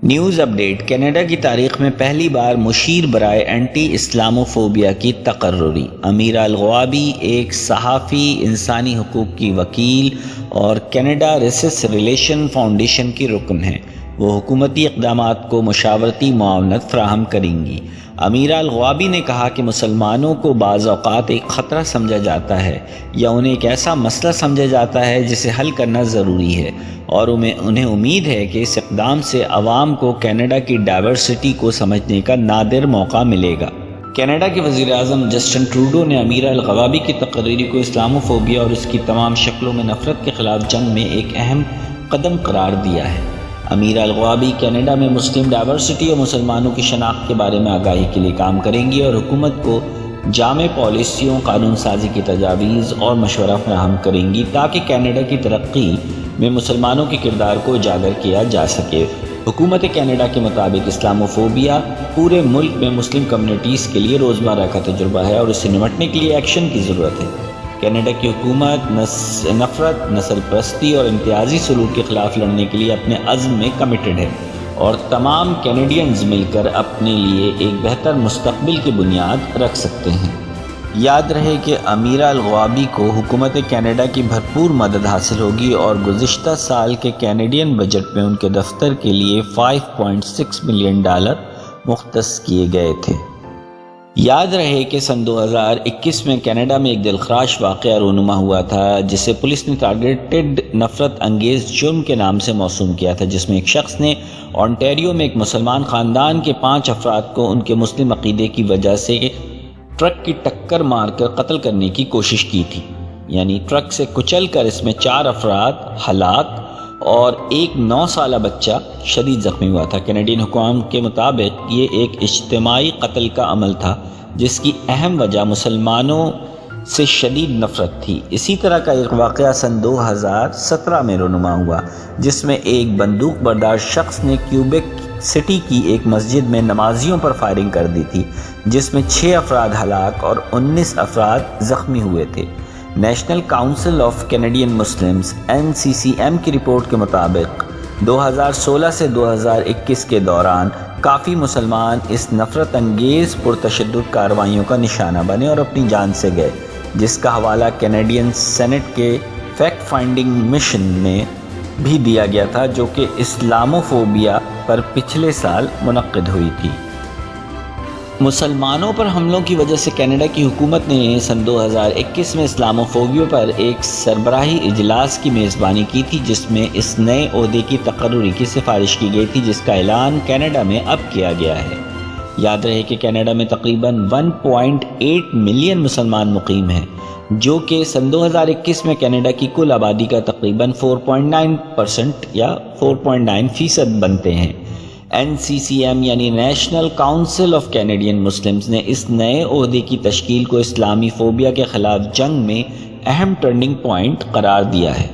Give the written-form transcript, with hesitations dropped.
News update. Canada کی تاریخ میں پہلی بار مشیر برائے اینٹی اسلاموفوبیا کی تقرری۔ امیر الغوابی ایک صحافی، انسانی حقوق کی وکیل اور کینیڈا ریسس ریلیشن فاؤنڈیشن کی رکن ہیں۔ وہ حکومتی اقدامات کو مشاورتی معاونت فراہم کریں گی۔ امیر الغوابی نے کہا کہ مسلمانوں کو بعض اوقات ایک خطرہ سمجھا جاتا ہے یا انہیں ایک ایسا مسئلہ سمجھا جاتا ہے جسے حل کرنا ضروری ہے، اور انہیں امید ہے کہ اس اقدام سے عوام کو کینیڈا کی ڈائیورسٹی کو سمجھنے کا نادر موقع ملے گا۔ کینیڈا کے وزیر اعظم جسٹن ٹروڈو نے امیر الغوابی کی تقرری کو اسلاموفوبیا اور اس کی تمام شکلوں میں نفرت کے خلاف جنگ میں ایک اہم قدم قرار دیا ہے۔ امیر الغوابی کینیڈا میں مسلم ڈائیورسٹی اور مسلمانوں کی شناخت کے بارے میں آگاہی کے لیے کام کریں گی اور حکومت کو جامع پالیسیوں، قانون سازی کی تجاویز اور مشورہ فراہم کریں گی تاکہ کینیڈا کی ترقی میں مسلمانوں کے کردار کو اجاگر کیا جا سکے۔ حکومت کینیڈا کے مطابق اسلاموفوبیا پورے ملک میں مسلم کمیونٹیز کے لیے روزمرہ کا تجربہ ہے اور اس سے نمٹنے کے لیے ایکشن کی ضرورت ہے۔ کینیڈا کی حکومت نفرت، نسل پرستی اور امتیازی سلوک کے خلاف لڑنے کے لیے اپنے عزم میں کمیٹڈ ہے، اور تمام کینیڈینز مل کر اپنے لیے ایک بہتر مستقبل کی بنیاد رکھ سکتے ہیں۔ یاد رہے کہ امیر الغوابی کو حکومت کینیڈا کی بھرپور مدد حاصل ہوگی اور گزشتہ سال کے کینیڈین بجٹ میں ان کے دفتر کے لیے $5.6 ملین مختص کیے گئے تھے۔ یاد رہے کہ سن 2021 میں کینیڈا میں ایک دلخراش واقعہ رونما ہوا تھا جسے پولیس نے ٹارگیٹڈ نفرت انگیز جرم کے نام سے موسوم کیا تھا، جس میں ایک شخص نے اونٹیریو میں ایک مسلمان خاندان کے 5 افراد کو ان کے مسلم عقیدے کی وجہ سے ٹرک کی ٹکر مار کر قتل کرنے کی کوشش کی تھی، یعنی ٹرک سے کچل کر اس میں 4 افراد ہلاک اور ایک 9 سالہ بچہ شدید زخمی ہوا تھا۔ کینیڈین حکام کے مطابق یہ ایک اجتماعی قتل کا عمل تھا جس کی اہم وجہ مسلمانوں سے شدید نفرت تھی۔ اسی طرح کا ایک واقعہ سن 2017 میں رونما ہوا جس میں ایک بندوق بردار شخص نے کیوبیک سٹی کی ایک مسجد میں نمازیوں پر فائرنگ کر دی تھی، جس میں 6 افراد ہلاک اور 19 افراد زخمی ہوئے تھے۔ National council of Canadian Muslims NCCM کی رپورٹ کے مطابق 2016 سے 2021 کے دوران کافی مسلمان اس نفرت انگیز پرتشدد کارروائیوں کا نشانہ بنے اور اپنی جان سے گئے، جس کا حوالہ کینیڈین سینٹ کے فیکٹ فائنڈنگ مشن میں بھی دیا گیا تھا، جو کہ اسلاموفوبیا پر پچھلے سال منعقد ہوئی تھی۔ مسلمانوں پر حملوں کی وجہ سے کینیڈا کی حکومت نے سن 2021 میں اسلاموفوبیا پر ایک سربراہی اجلاس کی میزبانی کی تھی، جس میں اس نئے عہدے کی تقرری کی سفارش کی گئی تھی، جس کا اعلان کینیڈا میں اب کیا گیا ہے۔ یاد رہے کہ کینیڈا میں تقریباً 1.8 ملین مسلمان مقیم ہیں، جو کہ سن 2021 میں کینیڈا کی کل آبادی کا تقریباً 4.9% یا 4.9% بنتے ہیں۔ NCCM یعنی national council of Canadian Muslims نے اس نئے عہدے کی تشکیل کو اسلامی فوبیا کے خلاف جنگ میں اہم ٹرننگ پوائنٹ قرار دیا ہے۔